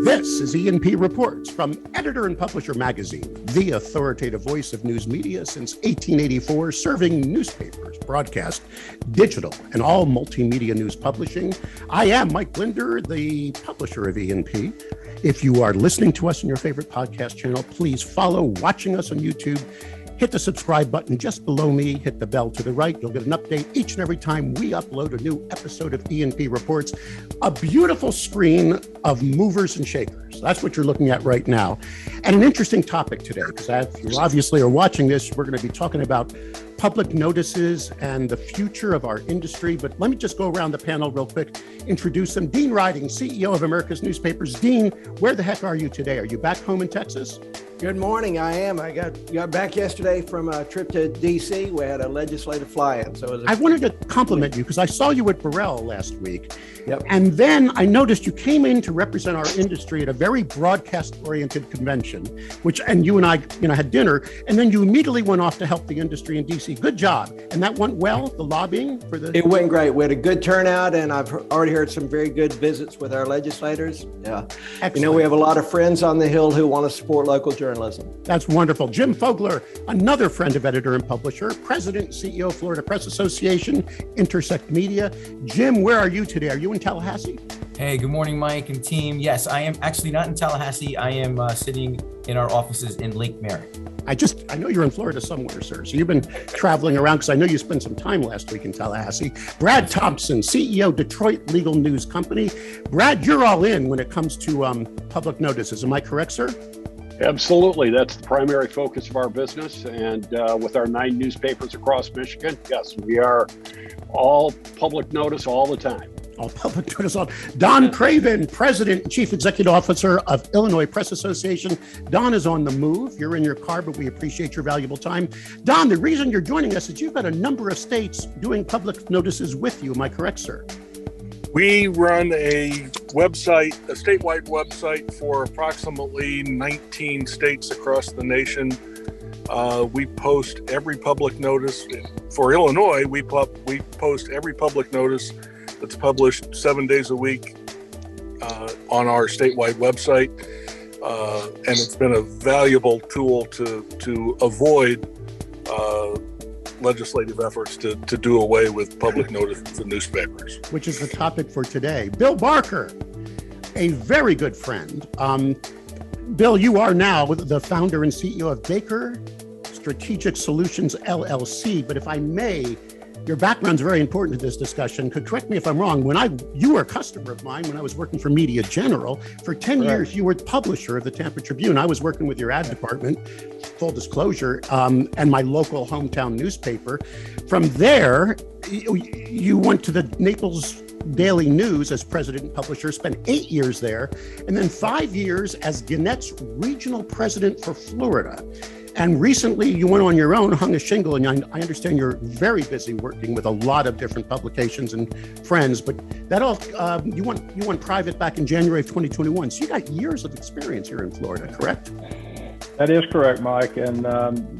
This is E&P Reports from Editor and Publisher Magazine, the authoritative voice of news media since 1884, serving newspapers, broadcast, digital, and all multimedia news publishing. I am Mike Blinder, the publisher of E&P. If you are listening to us on your favorite podcast channel, please follow, watching us on YouTube. Hit the subscribe button just below me, hit the bell to the right. You'll get an update each and every time we upload a new episode of E&P Reports. A beautiful screen of movers and shakers. That's what you're looking at right now. And an interesting topic today, because if you obviously are watching this, we're going to be talking about public notices and the future of our industry. But let me just go around the panel real quick, introduce them. Dean Riding, CEO of America's Newspapers. Dean, where the heck are you today? Are you back home in Texas? Good morning. I am. I got back yesterday from a trip to D.C. We had a legislative fly-in. So I wanted to compliment you because I saw you at Burrell last week. Yep. And then I noticed you came in to represent our industry at a very broadcast-oriented convention, and you and I, had dinner, and then you immediately went off to help the industry in D.C. Good job. And that went well, the lobbying for the... It went great. We had a good turnout, and I've already heard some very good visits with our legislators. Yeah. Excellent. We have a lot of friends on the Hill who want to support local journalism. That's wonderful. Jim Fogler, another friend of Editor and Publisher, President and CEO of Florida Press Association, Intersect Media. Jim, where are you today? Are you in Tallahassee? Hey, good morning, Mike and team. Yes, I am actually not in Tallahassee. I am sitting in our offices in Lake Mary. I know you're in Florida somewhere, sir. So you've been traveling around because I know you spent some time last week in Tallahassee. Brad Thompson, CEO, Detroit Legal News Company. Brad, you're all in when it comes to public notices. Am I correct, sir? Absolutely. That's the primary focus of our business. And with our 9 newspapers across Michigan, yes, we are all public notice all the time. All public notice. Don Craven, President and Chief Executive Officer of Illinois Press Association. Don is on the move. You're in your car, but we appreciate your valuable time. Don, the reason you're joining us is you've got a number of states doing public notices with you. Am I correct, sir? We run a statewide website for approximately 19 states across the nation. We post every public notice. For Illinois, we post every public notice that's published 7 days a week on our statewide website. And it's been a valuable tool to avoid legislative efforts to do away with public notices in newspapers. Which is the topic for today. Bill Barker, a very good friend. Bill, you are now the founder and CEO of Baker Strategic Solutions, LLC. But if I may, your background's very important to this discussion. Correct me if I'm wrong. You were a customer of mine when I was working for Media General. For 10 years, you were the publisher of the Tampa Tribune. I was working with your ad department, full disclosure, and my local hometown newspaper. From there, you went to the Naples Daily News as president and publisher, spent 8 years there, and then 5 years as Gannett's regional president for Florida. And recently you went on your own, hung a shingle, and I understand you're very busy working with a lot of different publications and friends, but that all, you went private back in January of 2021. So you got years of experience here in Florida, correct? That is correct, Mike, and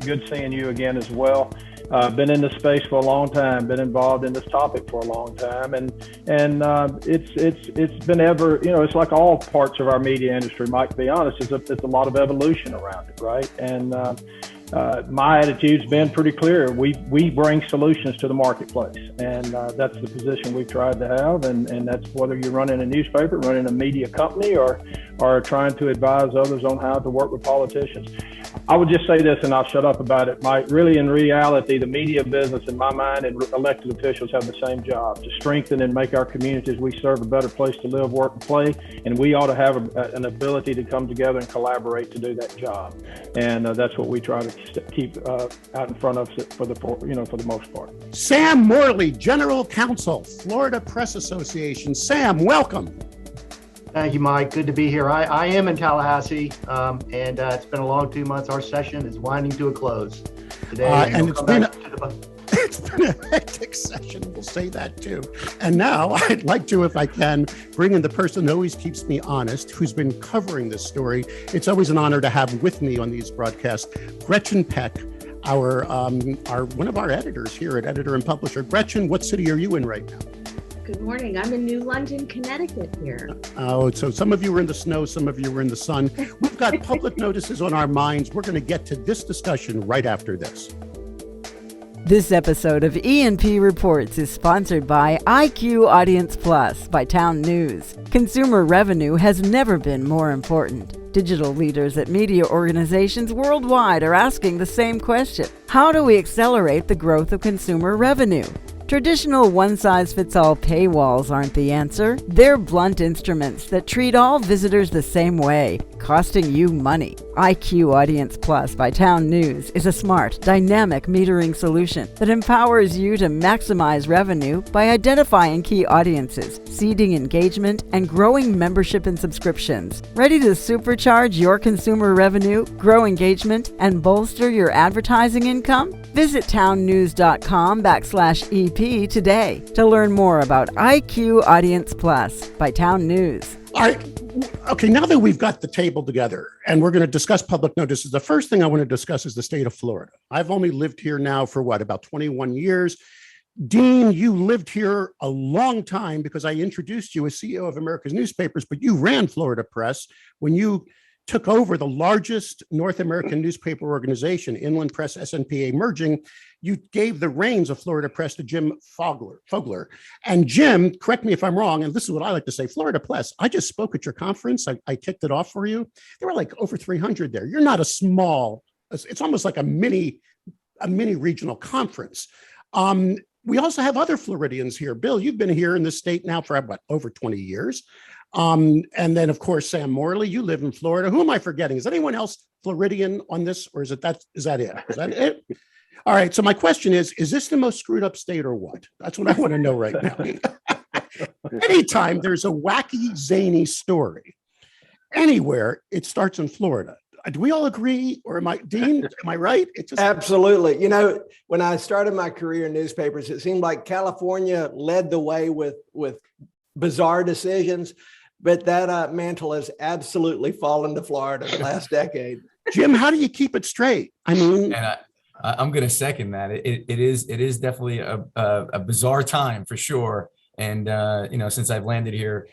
good seeing you again as well. Been in this space for a long time, been involved in this topic for a long time, and it's been it's like all parts of our media industry, Mike, to be honest, it's a lot of evolution around it, right? And my attitude's been pretty clear. We bring solutions to the marketplace, and that's the position we've tried to have, and that's whether you're running a newspaper, running a media company, or trying to advise others on how to work with politicians. I would just say this, and I'll shut up about it, Mike. Really, in reality, the media business, in my mind, and elected officials have the same job: to strengthen and make our communities we serve a better place to live, work, and play. And we ought to have an ability to come together and collaborate to do that job. And that's what we try to keep out in front of for the most part. Sam Morley, General Counsel, Florida Press Association. Sam, welcome. Thank you, Mike. Good to be here. I am in Tallahassee, and it's been a long 2 months. Our session is winding to a close today. And it's been a hectic session. We'll say that too. And now I'd like to, if I can, bring in the person who always keeps me honest, who's been covering this story. It's always an honor to have with me on these broadcasts, Gretchen Peck, our one of our editors here at Editor and Publisher. Gretchen, what city are you in right now? Good morning. I'm in New London, Connecticut here. Oh, so some of you were in the snow, some of you were in the sun. We've got public notices on our minds. We're going to get to this discussion right after this. This episode of E&P Reports is sponsored by IQ Audience Plus by Town News. Consumer revenue has never been more important. Digital leaders at media organizations worldwide are asking the same question. How do we accelerate the growth of consumer revenue? Traditional one-size-fits-all paywalls aren't the answer. They're blunt instruments that treat all visitors the same way, costing you money. IQ Audience Plus by Town News is a smart, dynamic metering solution that empowers you to maximize revenue by identifying key audiences, seeding engagement, and growing membership and subscriptions. Ready to supercharge your consumer revenue, grow engagement, and bolster your advertising income? Visit townnews.com/EP today to learn more about IQ Audience Plus by Town News. All right. Okay, now that we've got the table together and we're going to discuss public notices, the first thing I want to discuss is the state of Florida. I've only lived here now for about 21 years. Dean, you lived here a long time because I introduced you as CEO of America's Newspapers, but you ran Florida Press when you took over the largest North American newspaper organization, Inland Press SNPA merging. You gave the reins of Florida Press to Jim Fogler. And Jim, correct me if I'm wrong, and this is what I like to say, Florida Press, I just spoke at your conference. I kicked it off for you. There were like over 300 there. You're not a small, it's almost like a mini regional conference. We also have other Floridians here. Bill, you've been here in the state now for over 20 years. And then, of course, Sam Morley, you live in Florida. Who am I forgetting? Is anyone else Floridian on this, or is that it? Is that it? All right. So my question is this the most screwed up state or what? That's what I want to know right now. Anytime there's a wacky, zany story anywhere, it starts in Florida. Do we all agree, or Dean, am I right? Absolutely. You know, when I started my career in newspapers, it seemed like California led the way with bizarre decisions, but that mantle has absolutely fallen to Florida the last decade. Jim, how do you keep it straight? I mean, and I'm going to second that. It is definitely a bizarre time for sure. And since I've landed here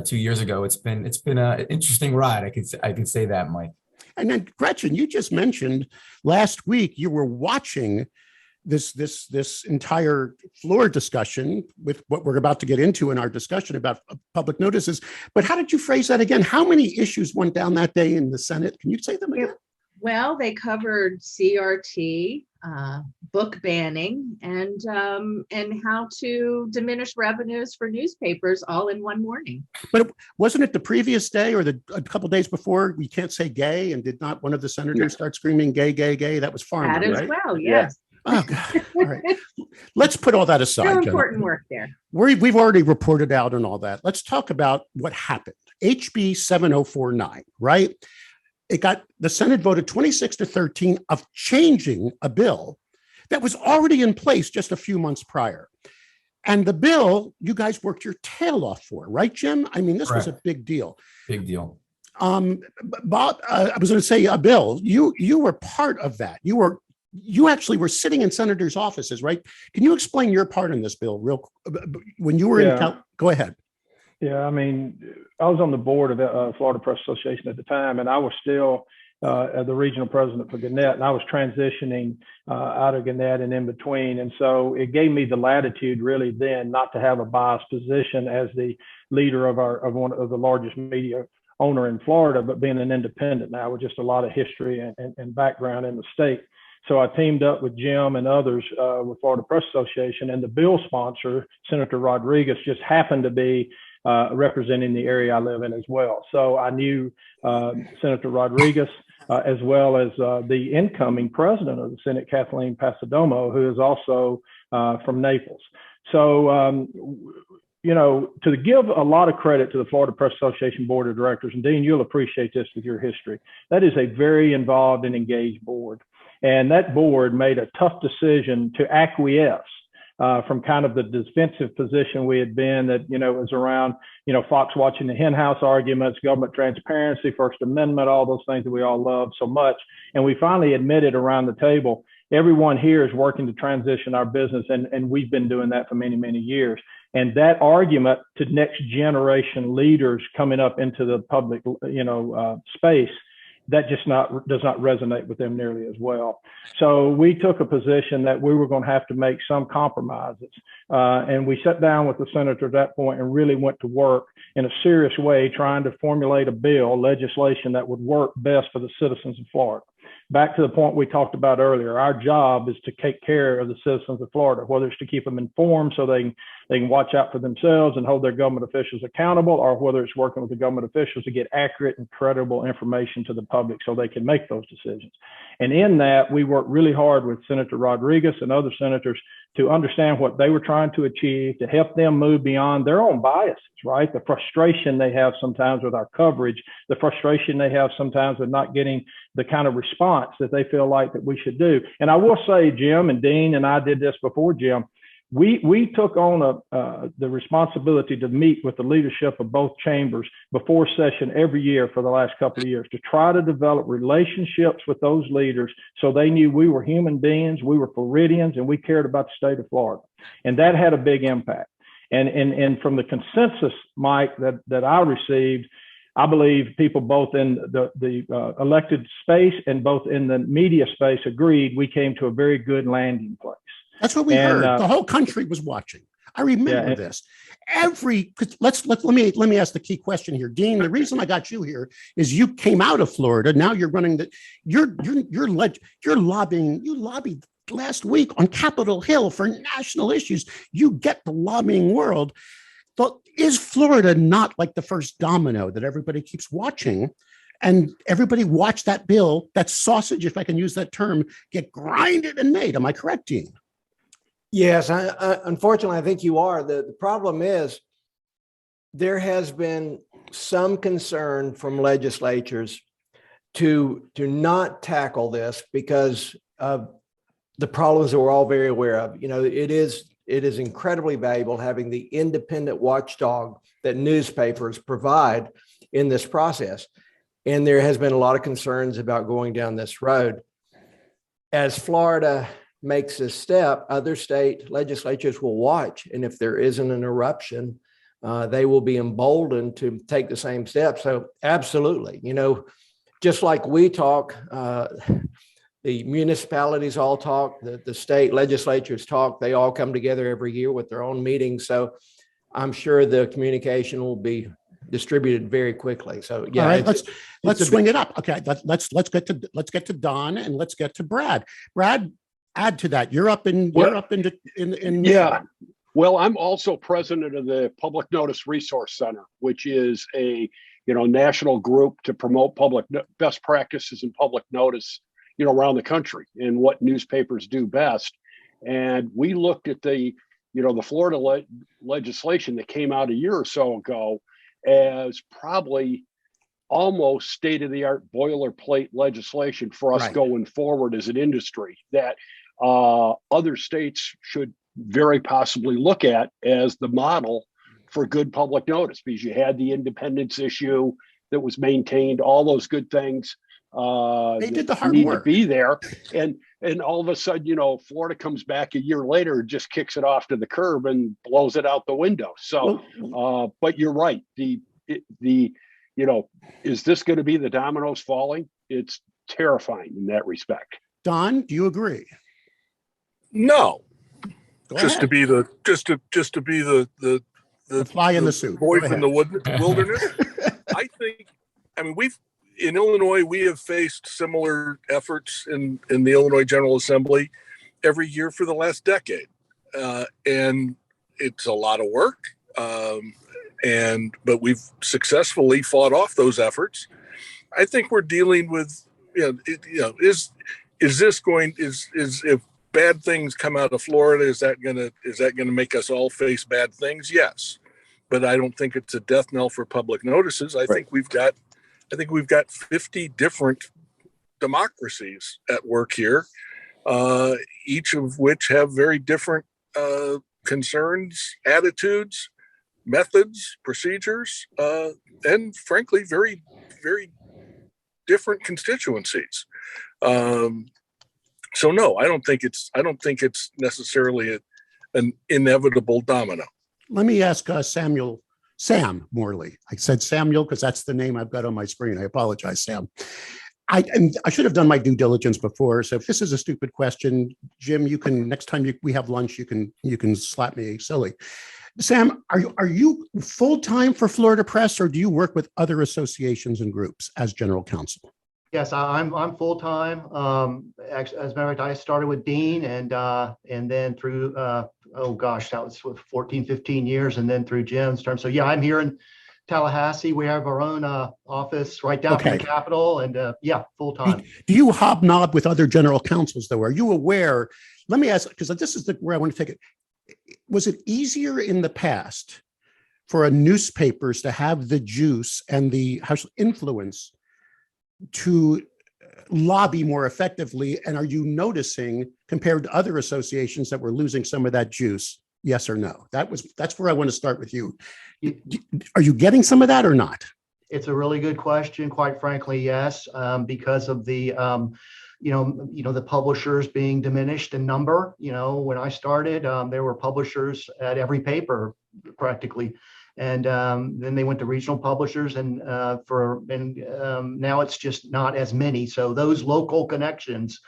2 years ago, it's been an interesting ride. I can say that, Mike. And then Gretchen, you just mentioned last week you were watching this entire floor discussion with what we're about to get into in our discussion about public notices. But how did you phrase that again? How many issues went down that day in the Senate? Can you say them again? Well, they covered CRT, book banning, and how to diminish revenues for newspapers all in one morning. But wasn't it the previous day or a couple of days before we can't say gay, and did not one of the senators start screaming gay, gay, gay? That was Farmer, that as right? Well, yes. Yeah. Oh, God. All right. Let's put all that aside. Still important work there. We've already reported out and all that. Let's talk about what happened. HB 7049, right? The Senate voted 26-13 of changing a bill that was already in place just a few months prior. And the bill, you guys worked your tail off for, right, Jim? I mean, this was a big deal. Big deal. Bob, I was going to say, Bill, you were part of that. You actually were sitting in senators' offices, right? Can you explain your part in this bill when you were in? Go ahead. Yeah, I mean, I was on the board of Florida Press Association at the time, and I was still the regional president for Gannett, and I was transitioning out of Gannett and in between. And so it gave me the latitude really then not to have a biased position as the leader of one of the largest media owner in Florida, but being an independent now with just a lot of history and background in the state. So I teamed up with Jim and others with Florida Press Association, and the bill sponsor, Senator Rodriguez, just happened to be representing the area I live in as well. So I knew Senator Rodriguez as well as the incoming president of the Senate, Kathleen Passidomo, who is also from Naples. So, to give a lot of credit to the Florida Press Association Board of Directors, and Dean, you'll appreciate this with your history, that is a very involved and engaged board. And that board made a tough decision to acquiesce from kind of the defensive position we had been that, was around, Fox watching the henhouse arguments, government transparency, First Amendment, all those things that we all love so much. And we finally admitted around the table, everyone here is working to transition our business. And we've been doing that for many, many years. And that argument to next generation leaders coming up into the public, space, that does not resonate with them nearly as well. So we took a position that we were going to have to make some compromises. And we sat down with the senator at that point and really went to work in a serious way, trying to formulate a bill, legislation that would work best for the citizens of Florida. Back to the point we talked about earlier, our job is to take care of the citizens of Florida, whether it's to keep them informed so they can watch out for themselves and hold their government officials accountable, or whether it's working with the government officials to get accurate and credible information to the public so they can make those decisions. And in that, we worked really hard with Senator Rodriguez and other senators to understand what they were trying to achieve, to help them move beyond their own biases, right? The frustration they have sometimes with our coverage, the frustration they have sometimes with not getting the kind of response that they feel like that we should do. And I will say, Jim and Dean and I did this before, Jim, we took on the responsibility to meet with the leadership of both chambers before session every year for the last couple of years to try to develop relationships with those leaders so they knew we were human beings, we were Floridians, and we cared about the state of Florida. And that had a big impact. And from the consensus, Mike, that I received, I believe people both in the elected space and both in the media space agreed we came to a very good landing place. That's what we heard. The whole country was watching. I remember this. Let me ask the key question here, Dean. The reason I got you here is you came out of Florida. Now you're running you're lobbying. You lobbied last week on Capitol Hill for national issues. You get the lobbying world. But is Florida not like the first domino that everybody keeps watching? And everybody watched that bill, that sausage, if I can use that term, get grinded and made. Am I correct, Dean? Yes, unfortunately, I think you are. The problem is there has been some concern from legislatures to not tackle this because of the problems that we're all very aware of. It is incredibly valuable having the independent watchdog that newspapers provide in this process. And there has been a lot of concerns about going down this road. As Florida makes this step, other state legislatures will watch. And if there isn't an eruption, they will be emboldened to take the same step. So absolutely, just like we talk, the municipalities all talk, the state legislatures talk, they all come together every year with their own meetings. So I'm sure the communication will be distributed very quickly. So yeah, all right, let's swing it up. Okay, let's get to Don and let's get to Brad. Brad, add to that. You're up in yeah. Well, I'm also president of the Public Notice Resource Center, which is a national group to promote public best practices in public notice around the country and what newspapers do best. And we looked at the Florida legislation that came out a year or so ago as probably almost state-of-the-art boilerplate legislation for us going forward as an industry that other states should very possibly look at as the model for good public notice, because you had the independence issue that was maintained, all those good things. They did the hard need work to be there, and all of a sudden, Florida comes back a year later, just kicks it off to the curb and blows it out the window. So, but you're right. Is this going to be the dominoes falling? It's terrifying in that respect. Don, do you agree? No. To be the fly in the suit, boy from the wilderness. In Illinois, we have faced similar efforts in the Illinois General Assembly every year for the last decade. And it's a lot of work. But we've successfully fought off those efforts. I think we're dealing with, is if bad things come out of Florida, is that gonna make us all face bad things? Yes. But I don't think it's a death knell for public notices. I think we've got 50 different democracies at work here, each of which have very different concerns, attitudes, methods, procedures, and frankly, very, very different constituencies. So no, I don't think it's necessarily an inevitable domino. let me ask Sam Morley. I said Samuel because that's the name I've got on my screen. I apologize, Sam. And I should have done my due diligence before. So if this is a stupid question, Jim, you can, next time we have lunch, you can slap me silly. Sam, are you full-time for Florida Press, or do you work with other associations and groups as general counsel? Yes, I'm full-time. Actually, as a matter of fact, I started with Dean and then through, oh gosh, that was 14, 15 years, and then through Jim's term. So yeah, I'm here in Tallahassee. We have our own office right down from the Capitol, and yeah, full-time. Do you hobnob with other general counsels though? Are you aware? Let me ask, because this is where I want to take it. Was it easier in the past for newspapers to have the juice and the influence to lobby more effectively? And are you noticing, compared to other associations, that we're losing some of that juice? Yes or no? That's where I want to start with you. Are you getting some of that or not? It's a really good question. Quite frankly, yes, because of the the publishers being diminished in number. When I started, there were publishers at every paper practically. And then they went to regional publishers, and now it's just not as many. So those local connections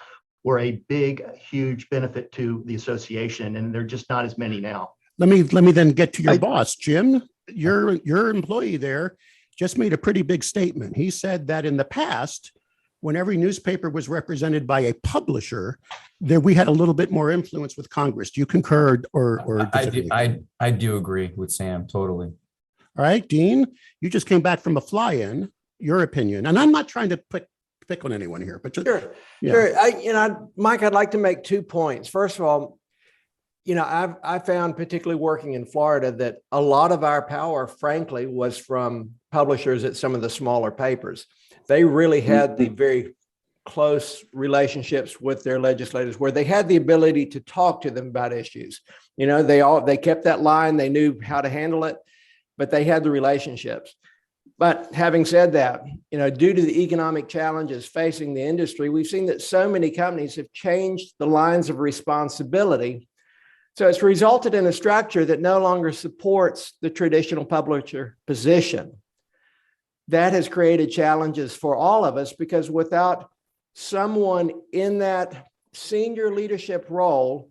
were a big, huge benefit to the association, and they're just not as many now. Let me then get to your boss, Jim. Your employee there just made a pretty big statement. He said that in the past, when every newspaper was represented by a publisher, we had a little bit more influence with Congress. Do you concur or disagree? I do agree with Sam, totally. All right, Dean, you just came back from a fly-in. Your opinion, and I'm not trying to pick on anyone here, but just, sure. Mike, I'd like to make 2 points. First of all, I found, particularly working in Florida, that a lot of our power, frankly, was from publishers at some of the smaller papers. They really had the very close relationships with their legislators, where they had the ability to talk to them about issues. They kept that line. They knew how to handle it, but they had the relationships. But having said that, due to the economic challenges facing the industry, we've seen that so many companies have changed the lines of responsibility. So it's resulted in a structure that no longer supports the traditional publisher position. That has created challenges for all of us, because without someone in that senior leadership role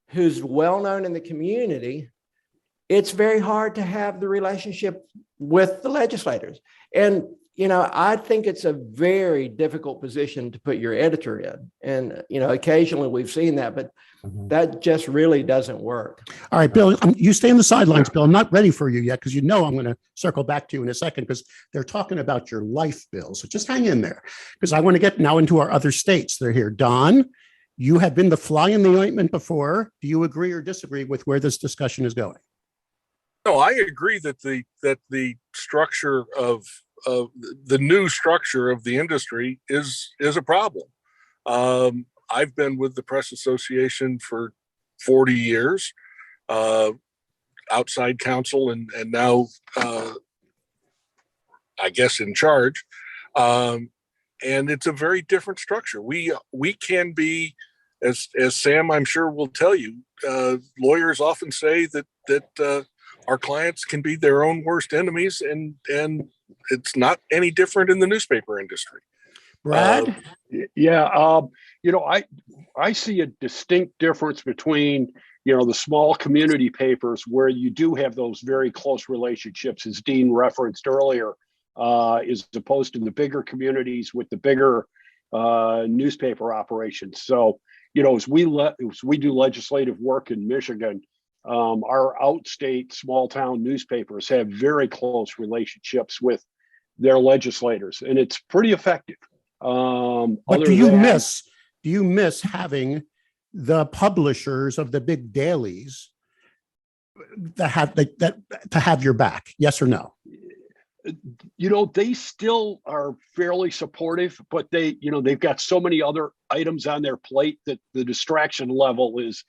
who's well-known in the community, it's very hard to have the relationship with the legislators. And, I think it's a very difficult position to put your editor in. And, occasionally we've seen that, but that just really doesn't work. All right, Bill, you stay on the sidelines, Bill. I'm not ready for you yet, because I'm going to circle back to you in a second, because they're talking about your life, Bill. So just hang in there, because I want to get now into our other states. They're here. Don, you have been the fly in the ointment before. Do you agree or disagree with where this discussion is going? No, I agree that the structure of the new structure of the industry is a problem. I've been with the Press Association for 40 years, outside counsel, and now I guess in charge. And it's a very different structure. We can be, as Sam I'm sure will tell you, lawyers often say that our clients can be their own worst enemies, and it's not any different in the newspaper industry. Brad? I see a distinct difference between, the small community papers where you do have those very close relationships, as Dean referenced earlier, as opposed to the bigger communities with the bigger newspaper operations. So, as we do legislative work in Michigan, our outstate small town newspapers have very close relationships with their legislators, and it's pretty effective. But do you miss having the publishers of the big dailies that to have your back? Yes or no? They still are fairly supportive, but they've got so many other items on their plate that the distraction level is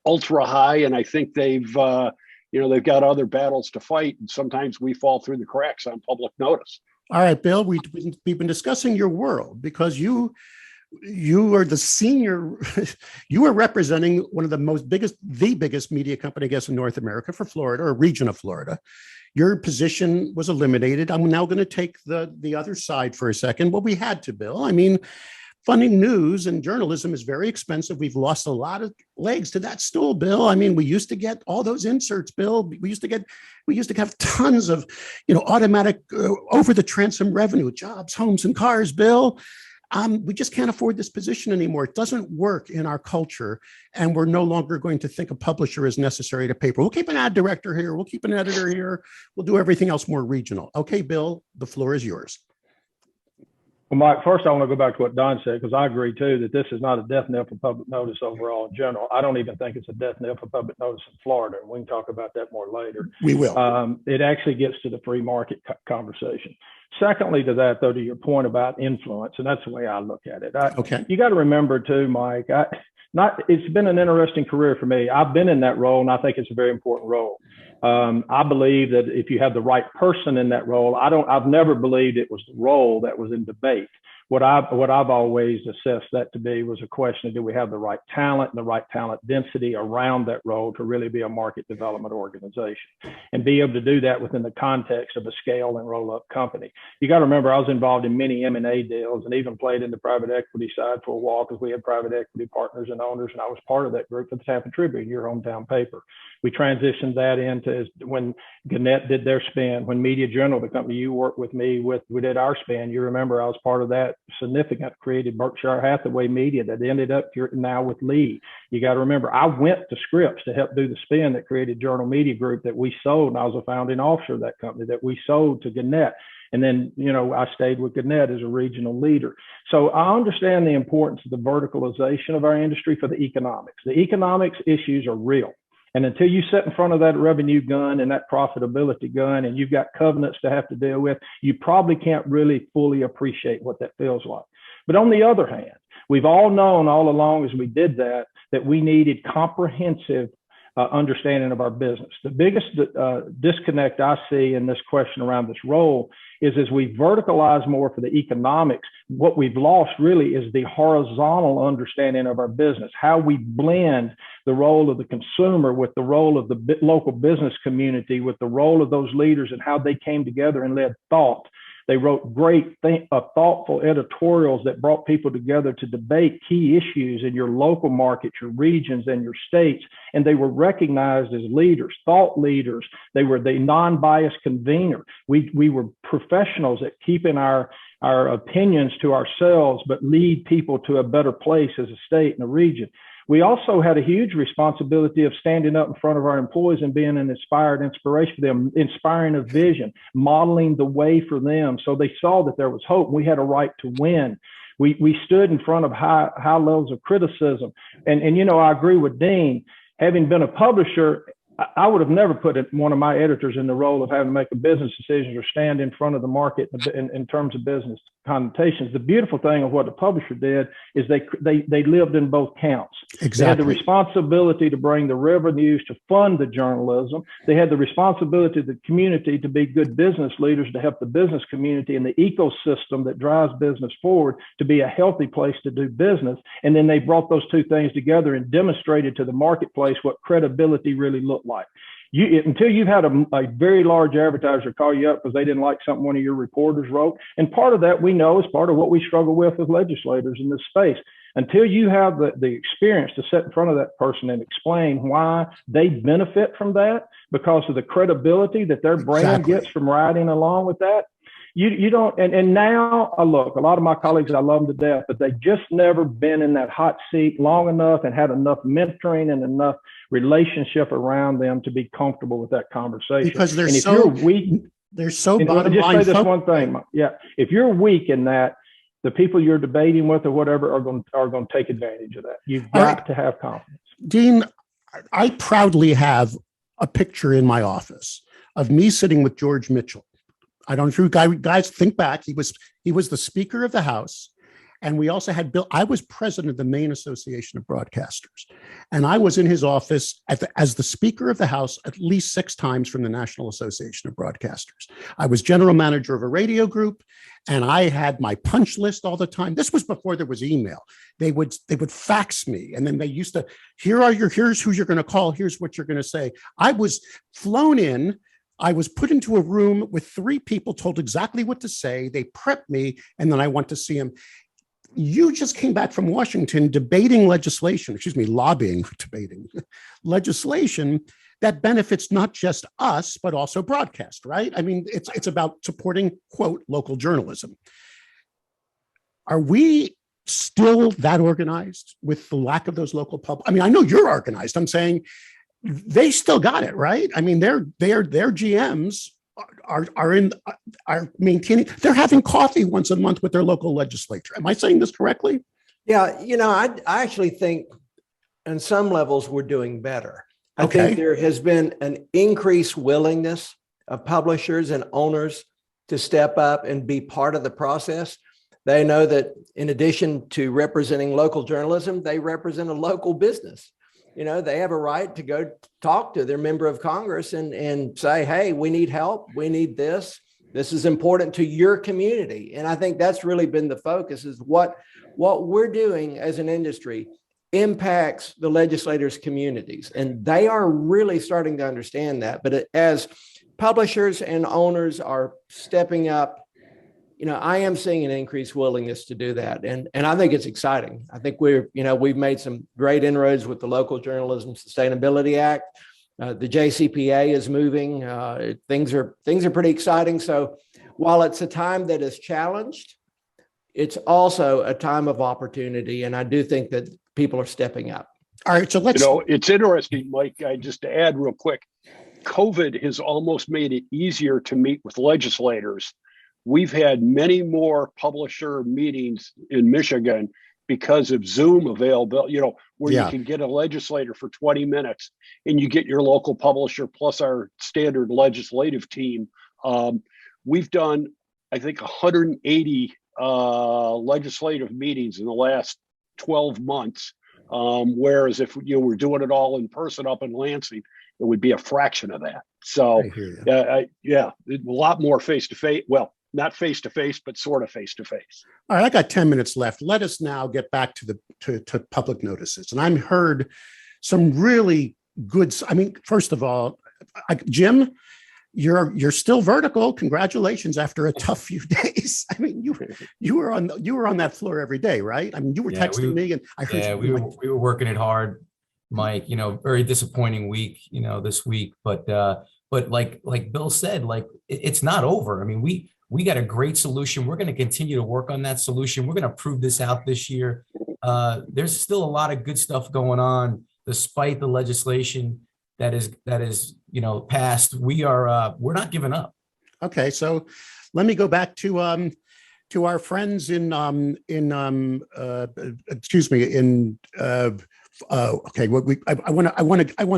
ultra high, and I think they've got other battles to fight, and sometimes we fall through the cracks on public notice. All right, Bill, we've been discussing your world, because you you are the senior, you are representing one of the biggest media company, I guess, in North America for Florida, or region of Florida. Your position was eliminated. I'm now going to take the other side for a second. Well, we had to, Bill. I mean, funding news and journalism is very expensive. We've lost a lot of legs to that stool, Bill. I mean, we used to get all those inserts, Bill. We used to have tons of, automatic over the transom revenue, jobs, homes, and cars, Bill. We just can't afford this position anymore. It doesn't work in our culture, and we're no longer going to think a publisher is necessary to paper. We'll keep an ad director here. We'll keep an editor here. We'll do everything else more regional. Okay, Bill, the floor is yours. Well, Mike, first I want to go back to what Don said, because I agree too that this is not a death knell for public notice overall in general. I don't even think it's a death knell for public notice in Florida. We can talk about that more later. We will. It actually gets to the free market conversation. Secondly to that, though, to your point about influence, and that's the way I look at it. Okay. You got to remember too, Mike, it's been an interesting career for me. I've been in that role, and I think it's a very important role. I believe that if you have the right person in that role, I've never believed it was the role that was in debate. What I've always assessed that to be was a question of, do we have the right talent and the right talent density around that role to really be a market development organization and be able to do that within the context of a scale and roll up company. You got to remember, I was involved in many M&A deals and even played in the private equity side for a while, because we had private equity partners and owners, and I was part of that group for the Tampa Tribune, your hometown paper. We transitioned that into when Gannett did their spin, when Media General, the company you worked with me with, we did our spin. You remember I was part of that significant created Berkshire Hathaway Media that ended up here now with Lee. You got to remember, I went to Scripps to help do the spin that created Journal Media Group that we sold. And I was a founding officer of that company that we sold to Gannett. And then, I stayed with Gannett as a regional leader. So I understand the importance of the verticalization of our industry for the economics. The economics issues are real. And until you sit in front of that revenue gun and that profitability gun, and you've got covenants to have to deal with, you probably can't really fully appreciate what that feels like. But on the other hand, we've all known all along as we did that we needed comprehensive understanding of our business. The biggest disconnect I see in this question around this role is, as we verticalize more for the economics, what we've lost really is the horizontal understanding of our business, how we blend the role of the consumer with the role of the local business community, with the role of those leaders and how they came together and led thought. They wrote great, thoughtful editorials that brought people together to debate key issues in your local market, your regions, and your states. And they were recognized as leaders, thought leaders. They were the non-biased convener. We were professionals at keeping our opinions to ourselves, but lead people to a better place as a state and a region. We also had a huge responsibility of standing up in front of our employees and being an inspired inspiration for them, inspiring a vision, modeling the way for them so they saw that there was hope. We had a right to win. We stood in front of high levels of criticism. And I agree with Dean. Having been a publisher, I would have never put one of my editors in the role of having to make a business decision or stand in front of the market in terms of business connotations. The beautiful thing of what the publisher did is they lived in both camps. Exactly. They had the responsibility to bring the revenues to fund the journalism. They had the responsibility of the community to be good business leaders, to help the business community and the ecosystem that drives business forward to be a healthy place to do business. And then they brought those two things together and demonstrated to the marketplace what credibility really looked like. Until you've had a very large advertiser call you up because they didn't like something one of your reporters wrote. And part of that we know is part of what we struggle with legislators in this space. Until you have the experience to sit in front of that person and explain why they benefit from that because of the credibility that their brand gets from riding along with that, you don't. And now, look, a lot of my colleagues, I love them to death, but they've just never been in that hot seat long enough and had enough mentoring and enough relationship around them to be comfortable with that conversation. Because they're so weak. They're so bottom line. Just say this one thing. Yeah. If you're weak in that, the people you're debating with or whatever are going to take advantage of that. You've got to have confidence. Dean, I proudly have a picture in my office of me sitting with George Mitchell. I don't know if you guys think back. He was the Speaker of the House, And we also had Bill. I was president of the Maine Association of Broadcasters. And I was in his office as the Speaker of the House at least 6 times from the National Association of Broadcasters. I was general manager of a radio group, and I had my punch list all the time. This was before there was email. They would fax me, and then they used to, here's who you're going to call, here's what you're going to say. I was flown in. I was put into a room with 3 people, told exactly what to say. They prepped me, and then I went to see him. You just came back from Washington debating lobbying legislation that benefits not just us, but also broadcast, right? I mean, it's about supporting, quote, local journalism. Are we still that organized with the lack of those local I mean, I know you're organized. I'm saying they still got it, right? I mean, their GMs are maintaining, they're having coffee once a month with their local legislature. Am I saying this correctly? Yeah, I actually think on some levels we're doing better. I think there has been an increased willingness of publishers and owners to step up and be part of the process. They know that in addition to representing local journalism, they represent a local business. They have a right to go talk to their member of Congress and say, hey, we need help. We need this. This is important to your community. And I think that's really been the focus, is what we're doing as an industry impacts the legislators' communities. And they are really starting to understand that. But as publishers and owners are stepping up, I am seeing an increased willingness to do that. And I think it's exciting. I think we've made some great inroads with the Local Journalism Sustainability Act. The JCPA is moving. Things are pretty exciting. So while it's a time that is challenged, it's also a time of opportunity. And I do think that people are stepping up. All right. So let's. It's interesting, Mike, just to add real quick, COVID has almost made it easier to meet with legislators. We've had many more publisher meetings in Michigan because of Zoom availability, where you can get a legislator for 20 minutes and you get your local publisher plus our standard legislative team. We've done, I think, 180 legislative meetings in the last 12 months. Whereas if we're doing it all in person up in Lansing, it would be a fraction of that. So, a lot more face-to-face. Well, not face-to-face, but sort of face-to-face. All right, I got 10 minutes left. Let us now get back to to public notices. And I've heard some really good, first of all, Jim, you're still vertical. Congratulations after a tough few days. I mean, you were on that floor every day, right? I mean, you were texting me and I heard we were working it hard, Mike. Very disappointing week, this week. But like Bill said, it's not over. I mean, we got a great solution. We're going to continue to work on that solution. We're going to prove this out this year. There's still a lot of good stuff going on, despite the legislation that is passed. We're not giving up. Okay, so let me go back to our friends in I want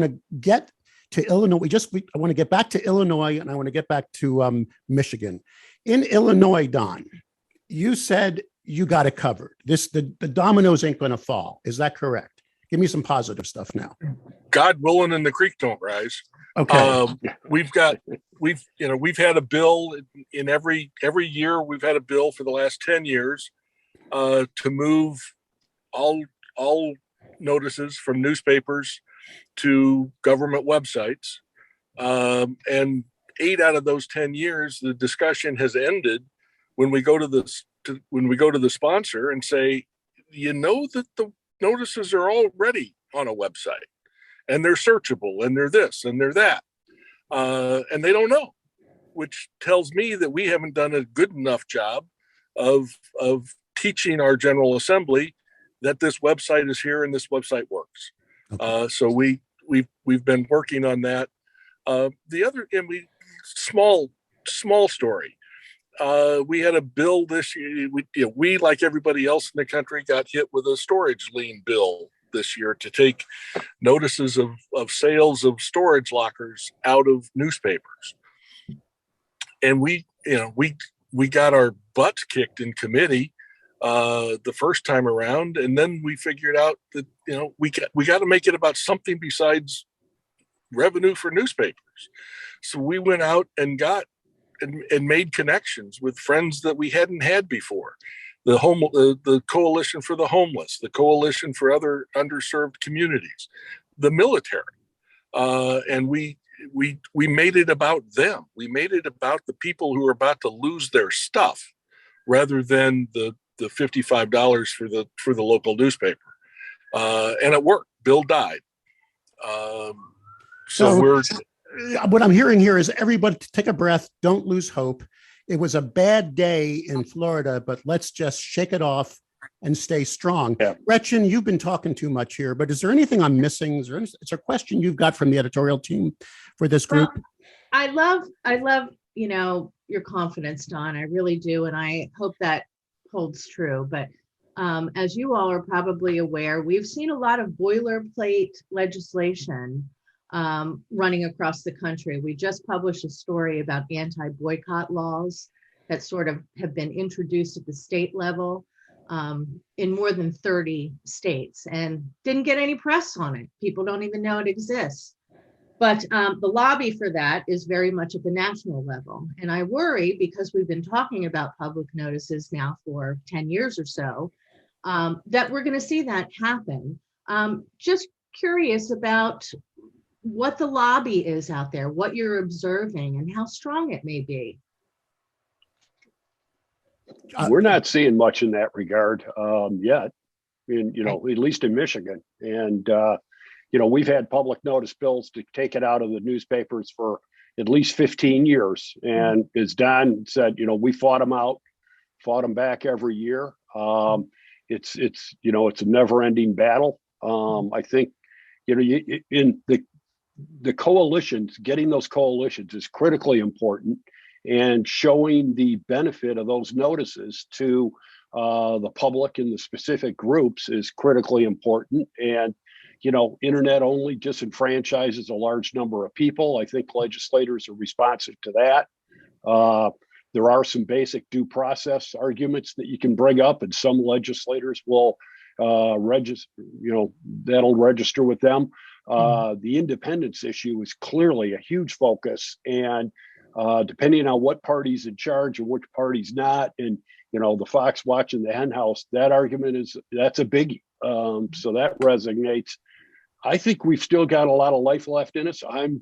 to get to Illinois. I want to get back to Illinois, and I want to get back to Michigan. In Illinois, Don, you said you got it covered. The dominoes ain't going to fall. Is that correct? Give me some positive stuff now. God willing, and the creek don't rise. Okay. We've had a bill in every year. We've had a bill for the last 10 years to move all notices from newspapers to government websites. And 8 out of those 10 years, the discussion has ended when we go to the sponsor and say, that the notices are already on a website and they're searchable and they're this and they're that. And they don't know, which tells me that we haven't done a good enough job of teaching our General Assembly that this website is here and this website works. Okay. So we've been working on that. The other, small story. We had a bill this year. We, like everybody else in the country, got hit with a storage lien bill this year to take notices of sales of storage lockers out of newspapers. And we got our butts kicked in committee the first time around, and then we figured out that we got to make it about something besides revenue for newspapers. So we went out and got and made connections with friends that we hadn't had before. The Coalition for the Homeless, the Coalition for Other Underserved Communities, the military, and we made it about them. We made it about the people who are about to lose their stuff, rather than the $55 for the local newspaper. And it worked. Bill died. So what I'm hearing here is everybody take a breath, don't lose hope. It was a bad day in Florida, but let's just shake it off and stay strong. Yeah. Gretchen, you've been talking too much here, but is there anything I'm missing? Is there a question you've got from the editorial team for this group? Well, I love, your confidence, Don. I really do. And I hope that holds true. But as you all are probably aware, we've seen a lot of boilerplate legislation running across the country. We just published a story about anti-boycott laws that sort of have been introduced at the state level in more than 30 states and didn't get any press on it. People don't even know it exists. But the lobby for that is very much at the national level. And I worry, because we've been talking about public notices now for 10 years or so, that we're going to see that happen. Just curious about what the lobby is out there, what you're observing, and how strong it may be. We're not seeing much in that regard yet, at least in Michigan. And, we've had public notice bills to take it out of the newspapers for at least 15 years. And as Don said, we fought them back every year. It's a never ending battle. I think, in the coalitions, getting those coalitions is critically important, and showing the benefit of those notices to the public and the specific groups is critically important. And, internet only disenfranchises a large number of people. I think legislators are responsive to that. There are some basic due process arguments that you can bring up, and some legislators will register, that'll register with them. The independence issue is clearly a huge focus, and depending on what party's in charge and which party's not, and the fox watching the hen house, that argument that's a biggie. So that resonates. I think we've still got a lot of life left in us. I'm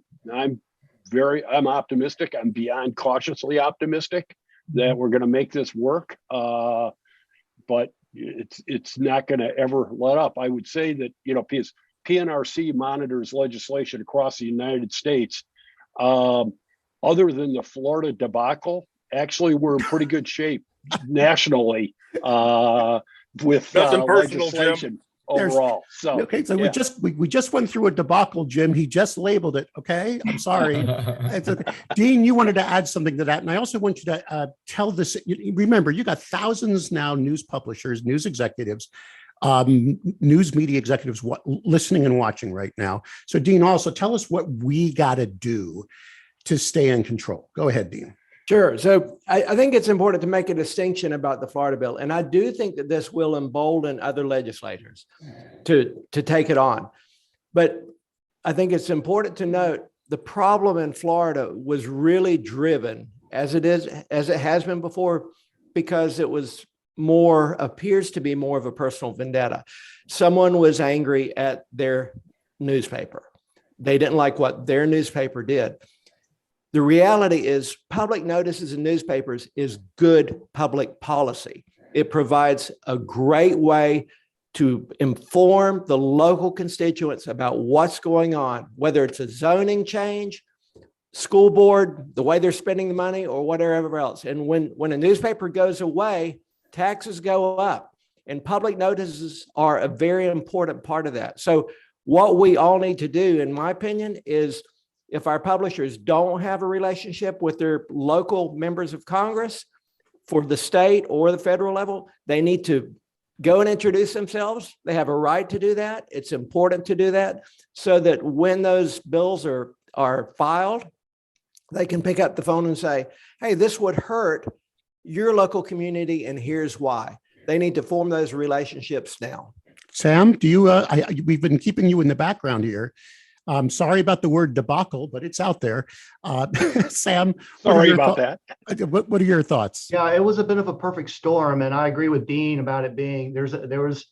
optimistic. I'm beyond cautiously optimistic that we're going to make this work. But it's not going to ever let up. I would say that, because PNRC monitors legislation across the United States. Other than the Florida debacle, actually, we're in pretty good shape nationally with legislation. Jim. Overall. So we just went through a debacle, Jim. He just labeled it. Okay. I'm sorry. It's okay. Dean, you wanted to add something to that. And I also want you to tell this. Remember, you got thousands now, news publishers, news executives, news media executives listening and watching right now. So Dean, also tell us what we got to do to stay in control. Go ahead, Dean. Sure. So I think it's important to make a distinction about the Florida bill. And I do think that this will embolden other legislators to take it on. But I think it's important to note the problem in Florida was really driven, as it has been before, because it was appears to be more of a personal vendetta. Someone was angry at their newspaper. They didn't like what their newspaper did. The reality is public notices in newspapers is good public policy. It provides a great way to inform the local constituents about what's going on, whether it's a zoning change, school board, the way they're spending the money, or whatever else. And when a newspaper goes away, taxes go up, and public notices are a very important part of that. So what we all need to do, in my opinion, is if our publishers don't have a relationship with their local members of Congress for the state or the federal level, they need to go and introduce themselves. They have a right to do that. It's important to do that so that when those bills are filed, they can pick up the phone and say, hey, this would hurt your local community, and here's why. They need to form those relationships now. Sam, do you? We've been keeping you in the background here. Sorry about the word debacle, but it's out there. Sam, sorry about that. What are your thoughts? Yeah, it was a bit of a perfect storm, and I agree with Dean about it being there was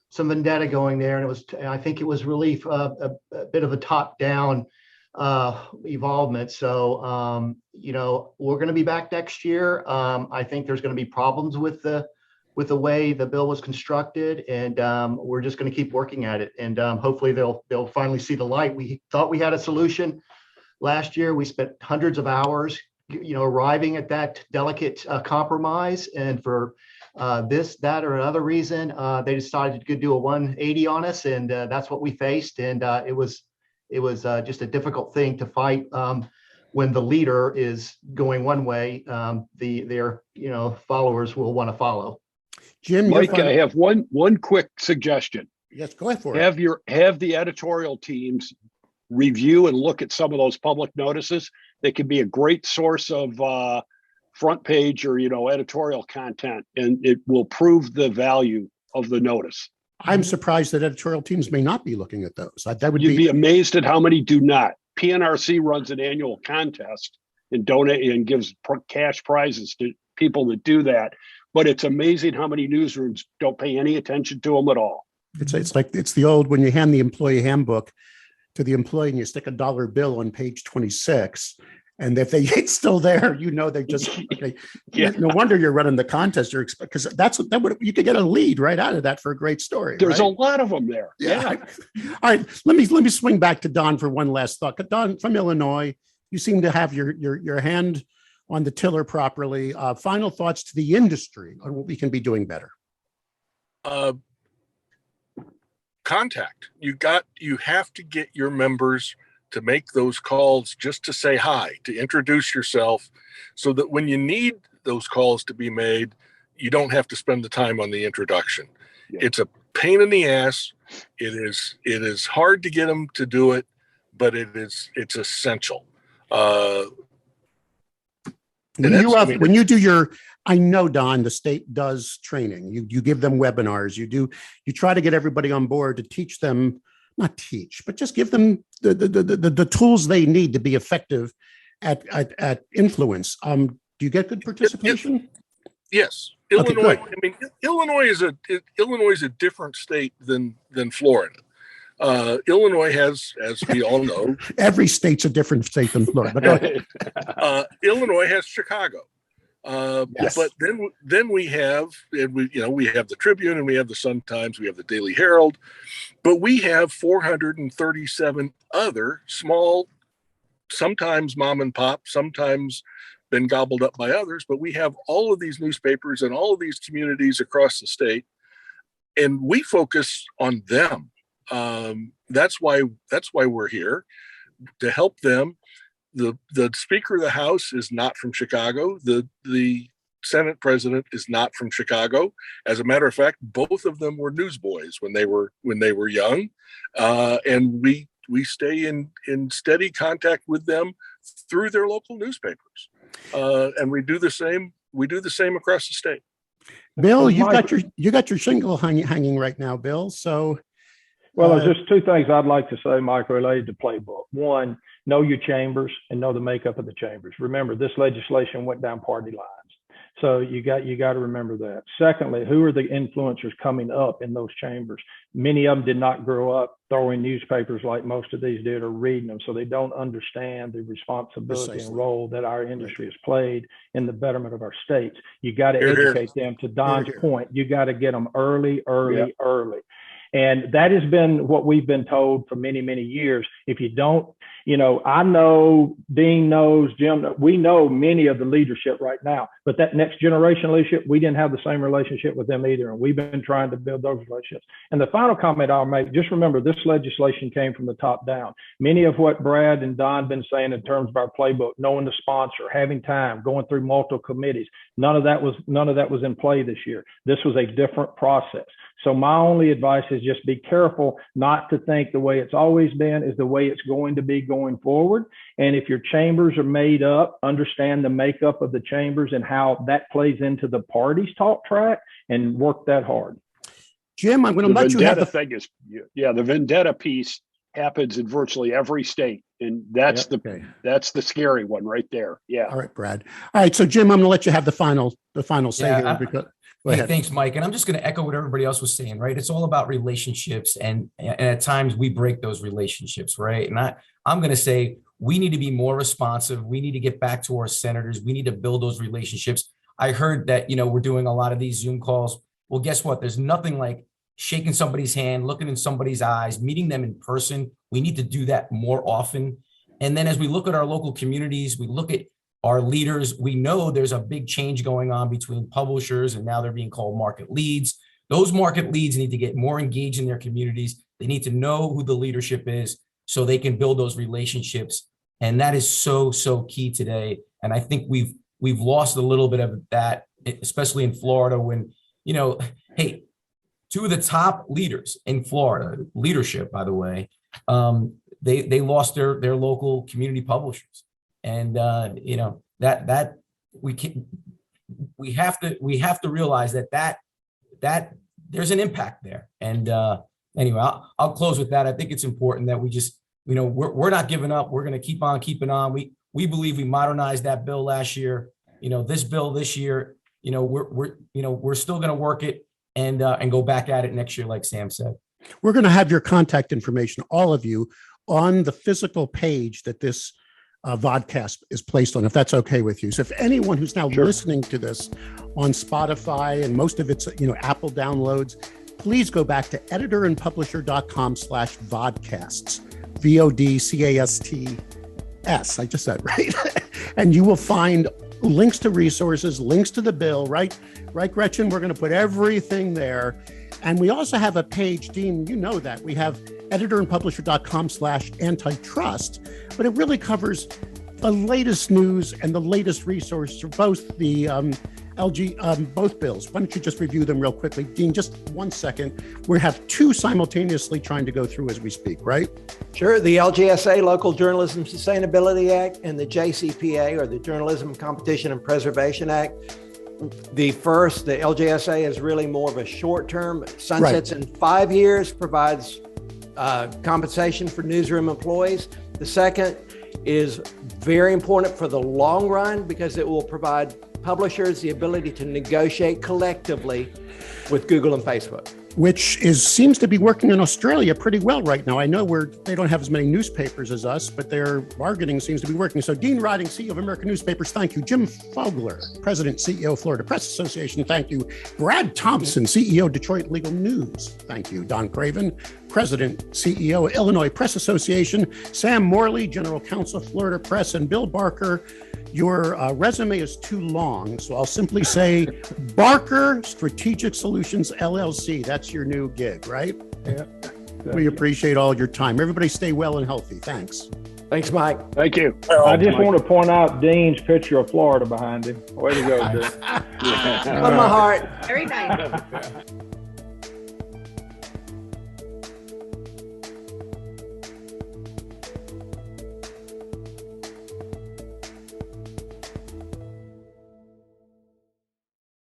some vendetta going there, and I think it was really a bit of a top-down evolvement. So we're going to be back next year. I think there's going to be problems with the way the bill was constructed, and we're just going to keep working at it, and hopefully they'll finally see the light. We thought we had a solution last year. We spent hundreds of hours arriving at that delicate compromise, and for this, that, or another reason, they decided to do a 180 on us, and that's what we faced. And it was just a difficult thing to fight when the leader is going one way. Their followers will want to follow. Jim, Mike, I have one quick suggestion. Yes, go ahead for it. Have the editorial teams review and look at some of those public notices. They can be a great source of front page or editorial content, and it will prove the value of the notice. I'm surprised that editorial teams may not be looking at those. You'd be amazed at how many do not. PNRC runs an annual contest and gives cash prizes to people that do that. But it's amazing how many newsrooms don't pay any attention to them at all. It's the old, when you hand the employee handbook to the employee and you stick a $1 bill on page 26, and if it's still there, they just no wonder you're running the contest. Because you could get a lead right out of that for a great story. There's a lot of them there. Yeah. All right, let me swing back to Don for one last thought. Don, from Illinois, you seem to have your hand on the tiller properly. Final thoughts to the industry on what we can be doing better. Contact. You have to get your members to make those calls just to say hi, to introduce yourself, so that when you need those calls to be made, you don't have to spend the time on the introduction. Yeah. It's a pain in the ass. It is hard to get them to do it, but it's essential. When you do your, I know, Don, the state does training. You give them webinars. You try to get everybody on board to teach them, not teach, but just give them the tools they need to be effective at influence. Do you get good participation? Yes. Illinois. Okay, Illinois is a different state than Florida. Illinois has, as we all know, every state's a different state than Florida. Illinois has Chicago, yes. But then we have the Tribune, and we have the Sun-Times, we have the Daily Herald, but we have 437 other small, sometimes mom and pop, sometimes been gobbled up by others, but we have all of these newspapers and all of these communities across the state, and we focus on them. That's why we're here, to help them. The Speaker of the House is not from Chicago. The Senate President is not from Chicago. As a matter of fact, both of them were newsboys when they were young, and we stay in steady contact with them through their local newspapers, and we do the same. We do the same across the state. Bill, you got your shingle hanging right now, Bill. So. Well, there's just two things I'd like to say, Mike, related to playbook. One, know your chambers and know the makeup of the chambers. Remember, this legislation went down party lines, so you got to remember that. Secondly, who are the influencers coming up in those chambers? Many of them did not grow up throwing newspapers like most of these did, or reading them, so they don't understand the responsibility and role that our industry has played in the betterment of our states. You got to educate them. To Don's point, you got to get them early. And that has been what we've been told for many, many years. If you don't, I know, Dean knows, Jim, we know many of the leadership right now, but that next generation leadership, we didn't have the same relationship with them either. And we've been trying to build those relationships. And the final comment I'll make, just remember, this legislation came from the top down. Many of what Brad and Don have been saying in terms of our playbook, knowing the sponsor, having time, going through multiple committees, none of that was in play this year. This was a different process. So my only advice is just be careful not to think the way it's always been is the way it's going to be going going forward. And if your chambers are made up, understand the makeup of the chambers and how that plays into the parties talk track, and work that hard. Jim, I'm going to let you have the thing is, the vendetta piece happens in virtually every state. And that's that's the scary one right there. Yeah. All right, Brad. All right. So Jim, I'm going to let you have the final say here because thanks, Mike. And I'm just going to echo what everybody else was saying, right? It's all about relationships. And at times we break those relationships, right? And I'm going to say we need to be more responsive. We need to get back to our senators. We need to build those relationships. I heard that, we're doing a lot of these Zoom calls. Well, guess what? There's nothing like shaking somebody's hand, looking in somebody's eyes, meeting them in person. We need to do that more often. And then as we look at our local communities, we look at our leaders, we know there's a big change going on between publishers, and now they're being called market leads. Those market leads need to get more engaged in their communities. They need to know who the leadership is so they can build those relationships. And that is so, so key today. And I think we've lost a little bit of that, especially in Florida when, hey, two of the top leaders in Florida, leadership, by the way, they lost their local community publishers. And, that we have to realize that there's an impact there. And anyway, I'll close with that. I think it's important that we just, we're not giving up. We're going to keep on keeping on. We believe we modernized that bill last year. This bill this year, we're still going to work it and go back at it next year, like Sam said. We're going to have your contact information, all of you, on the physical page that this vodcast is placed on, if that's okay with you. So if anyone who's now listening to this on Spotify, and most of it's, Apple downloads, please go back to editorandpublisher.com/vodcasts, VODCASTS. I just said right. And you will find links to resources, links to the bill, right? Right, Gretchen? We're going to put everything there. And we also have a page, Dean, that we have editorandpublisher.com/antitrust, but it really covers the latest news and the latest resources for both the both bills. Why don't you just review them real quickly? Dean, just 1 second. We have two simultaneously trying to go through as we speak, right? Sure. The LGSA, Local Journalism Sustainability Act, and the JCPA, or the Journalism Competition and Preservation Act. The first, the LGSA, is really more of a short term, sunsets in 5 years, provides compensation for newsroom employees. The second is very important for the long run because it will provide publishers the ability to negotiate collectively with Google and Facebook, which seems to be working in Australia pretty well right now. I know they don't have as many newspapers as us, but their bargaining seems to be working. So Dean Riding, CEO of American Newspapers, thank you. Jim Fogler, President, CEO of Florida Press Association, thank you. Brad Thompson, CEO, Detroit Legal News, thank you. Don Craven, President, CEO, Illinois Press Association. Sam Morley, General Counsel, Florida Press, and Bill Barker. Your resume is too long, so I'll simply say Barker Strategic Solutions, LLC. That's your new gig, right? Yeah. We appreciate all your time. Everybody stay well and healthy. Thanks. Thanks, Mike. Thank you. I just want to point out Dean's picture of Florida behind him. Way to go, Dean. On my heart. Very nice.